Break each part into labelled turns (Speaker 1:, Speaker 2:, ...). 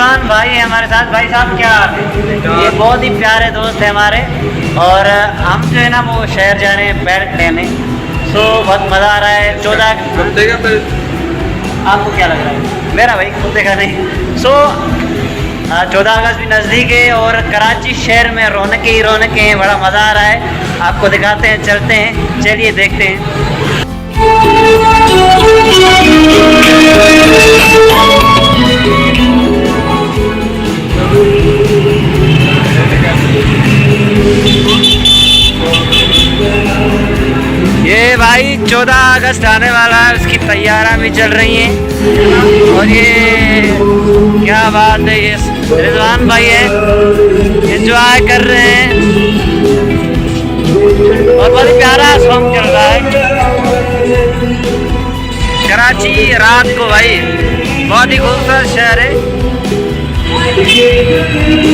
Speaker 1: रिजवान भाई है हमारे साथ। भाई साहब क्या हाल है? ये बहुत ही प्यारे दोस्त है हमारे। और हम जो है ना वो शहर जा रहे हैं बेल्ट लेने। सो बहुत मज़ा आ रहा है। 14 आपको क्या लग रहा है? मेरा भाई खुद देखा नहीं। सो 14 अगस्त भी नज़दीक है और कराची शहर में रौनकें ही रौनकें हैं। बड़ा मज़ा आ रहा है। आपको दिखाते हैं, चलते हैं, चलिए देखते हैं। ये भाई 14 अगस्त आने वाला है, उसकी तैयारियां भी चल रही हैं। और ये क्या बात है, ये रिजवान भाई है, एंजॉय कर रहे हैं और बहुत ही प्यारा सॉन्ग चल रहा है। कराची रात को भाई बहुत ही खूबसूरत शहर है,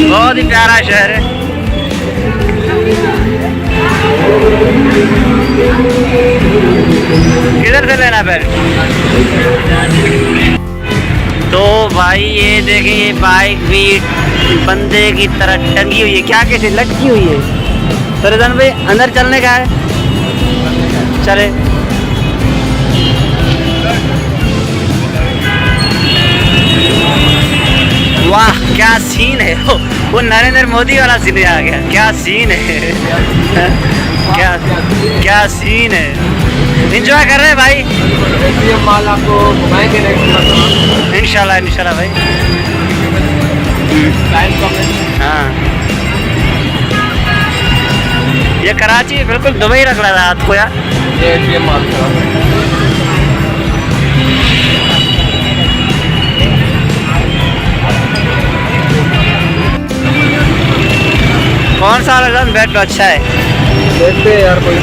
Speaker 1: बहुत ही प्यारा शहर है। किधर से लेना बेल्ट? तो भाई ये देखें, ये बाइक भी बंदे की तरह टंगी हुई है। क्या कैसे लटकी हुई है? तो रिजवान भाई अंदर चलने का है, चले। वाह क्या सीन है, वो नरेंद्र मोदी वाला सीन आ गया। क्या सीन है, क्या क्या सीन है। एंजॉय कर रहे हैं भाई।
Speaker 2: ये माल आपको घुमाएंगे
Speaker 1: इंशाल्लाह इंशाल्लाह भाई। हाँ ये कराची बिल्कुल दुबई रख रहा था आपको यार।
Speaker 2: ये माल
Speaker 1: कौन सा रजन बेल्ट अच्छा है?
Speaker 2: देखते हैं यार, कोई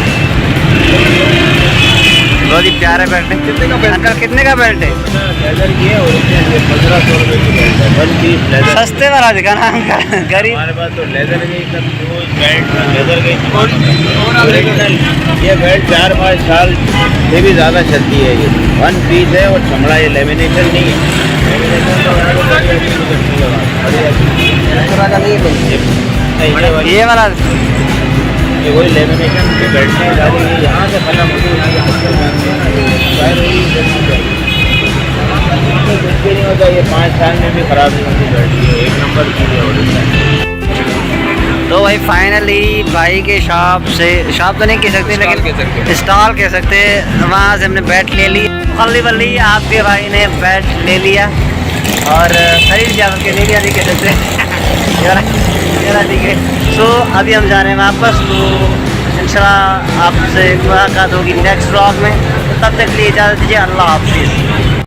Speaker 1: बहुत ही प्यारे बेल्ट है।
Speaker 2: कितने का बेल्ट?
Speaker 1: अंकल कितने का बेल्ट है?
Speaker 2: लेदर ये और 1500 रुपये की बेल्ट है। 1 पीस लेदर।
Speaker 1: सस्ते वाला दिखाना अंकल, गरीब।
Speaker 2: हमारे पास तो लेदर के बेल्ट, लेदर के ओरिजिनल ये बेल्ट 4-5 साल से भी ज़्यादा चलती है। ये 1 पीस है और चमड़ा, ये लेमिनेशन नहीं है।
Speaker 1: ये वाला
Speaker 2: ये वही लेमिनेशन के बेल्ट है। यहाँ से फला मुझे नहीं होता। ये 5 साल में भी ख़राब नहीं होती बेल्ट, ये 1 नंबर की है।
Speaker 1: तो भाई फाइनली भाई के शॉप तो नहीं कह सकते, लेकिन स्टॉल कह सकते हैं, वहाँ से हमने बैट ले ली। खल्ली बल्ली आपके भाई ने बैट ले लिया और खरीद लिया, ले लिया नहीं कह सकते। ठीक है। सो अभी हम जा रहे हैं वापस। तो इंशाल्लाह आपसे मुलाकात होगी नेक्स्ट व्लॉग में। तब तक के लिए इजाज़त दीजिए। अल्लाह हाफिज़।